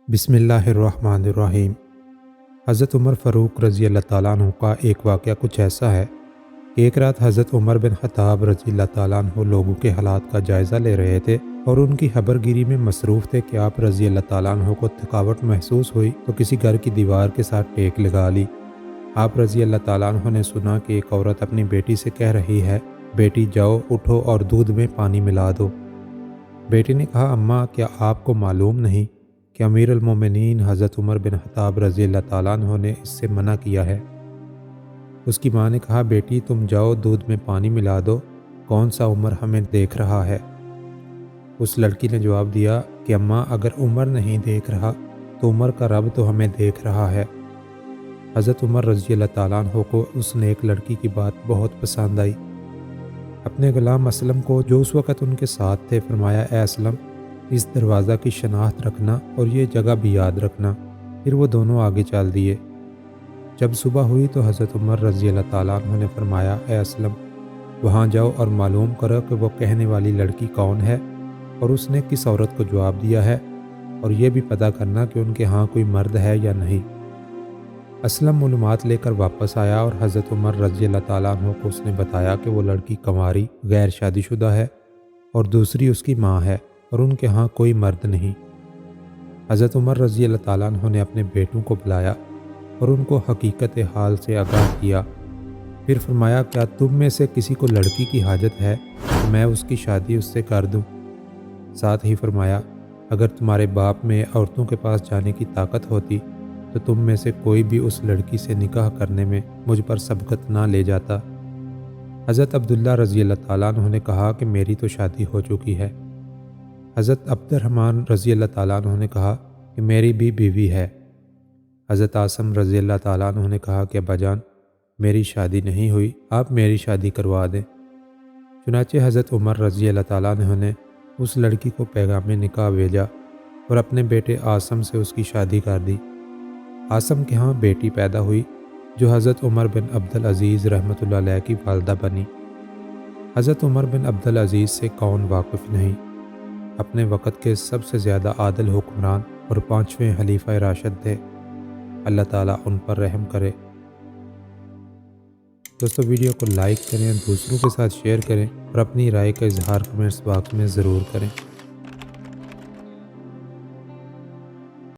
بسم اللہ الرحمن الرحیم۔ حضرت عمر فاروق رضی اللہ تعالیٰ عنہ کا ایک واقعہ کچھ ایسا ہے کہ ایک رات حضرت عمر بن خطاب رضی اللہ تعالیٰ عنہ لوگوں کے حالات کا جائزہ لے رہے تھے اور ان کی خبر گیری میں مصروف تھے کہ آپ رضی اللہ تعالیٰ عنہ کو تھکاوٹ محسوس ہوئی تو کسی گھر کی دیوار کے ساتھ ٹیک لگا لی۔ آپ رضی اللہ تعالیٰ عنہ نے سنا کہ ایک عورت اپنی بیٹی سے کہہ رہی ہے، بیٹی جاؤ اٹھو اور دودھ میں پانی ملا دو۔ بیٹی نے کہا، اماں کیا آپ کو معلوم نہیں کہ امیر المومنین حضرت عمر بن خطاب رضی اللہ تعالیٰ عنہ نے اس سے منع کیا ہے؟ اس کی ماں نے کہا، بیٹی تم جاؤ دودھ میں پانی ملا دو، کون سا عمر ہمیں دیکھ رہا ہے؟ اس لڑکی نے جواب دیا کہ اماں اگر عمر نہیں دیکھ رہا تو عمر کا رب تو ہمیں دیکھ رہا ہے۔ حضرت عمر رضی اللہ تعالیٰ عنہ کو اس نیک لڑکی کی بات بہت پسند آئی۔ اپنے غلام اسلم کو جو اس وقت ان کے ساتھ تھے فرمایا، اے اسلم اس دروازہ کی شناخت رکھنا اور یہ جگہ بھی یاد رکھنا۔ پھر وہ دونوں آگے چل دیے۔ جب صبح ہوئی تو حضرت عمر رضی اللہ تعالیٰ عنہ نے فرمایا، اے اسلم وہاں جاؤ اور معلوم کرو کہ وہ کہنے والی لڑکی کون ہے اور اس نے کس عورت کو جواب دیا ہے، اور یہ بھی پتہ کرنا کہ ان کے ہاں کوئی مرد ہے یا نہیں۔ اسلم معلومات لے کر واپس آیا اور حضرت عمر رضی اللہ تعالیٰ عنہ کو اس نے بتایا کہ وہ لڑکی کنواری غیر شادی شدہ ہے اور دوسری اس کی ماں ہے اور ان کے ہاں کوئی مرد نہیں۔ حضرت عمر رضی اللہ تعالیٰ عنہ نے اپنے بیٹوں کو بلایا اور ان کو حقیقت حال سے آگاہ کیا۔ پھر فرمایا، کیا تم میں سے کسی کو لڑکی کی حاجت ہے تو میں اس کی شادی اس سے کر دوں؟ ساتھ ہی فرمایا، اگر تمہارے باپ میں عورتوں کے پاس جانے کی طاقت ہوتی تو تم میں سے کوئی بھی اس لڑکی سے نکاح کرنے میں مجھ پر سبقت نہ لے جاتا۔ حضرت عبداللہ رضی اللہ تعالیٰ عنہ نے کہا کہ میری تو شادی ہو چکی ہے۔ حضرت عبد الرحمن رضی اللہ تعالیٰ عنہ نے کہا کہ میری بھی بیوی ہے۔ حضرت عاصم رضی اللہ تعالیٰ عنہ نے کہا کہ ابا جان میری شادی نہیں ہوئی، آپ میری شادی کروا دیں۔ چنانچہ حضرت عمر رضی اللہ تعالیٰ عنہ نے اس لڑکی کو پیغام نکاح بھیجا اور اپنے بیٹے عاصم سے اس کی شادی کر دی۔ عاصم کے ہاں بیٹی پیدا ہوئی جو حضرت عمر بن عبدالعزیز رحمۃ اللہ علیہ کی والدہ بنی۔ حضرت عمر بن عبدالعزیز سے کون واقف نہیں؟ اپنے وقت کے سب سے زیادہ عادل حکمران اور 5ویں خلیفہ راشد تھے۔ اللہ تعالیٰ ان پر رحم کرے۔ دوستو ویڈیو کو لائک کریں، دوسروں کے ساتھ شیئر کریں اور اپنی رائے کا اظہار کمنٹس باکس میں ضرور کریں۔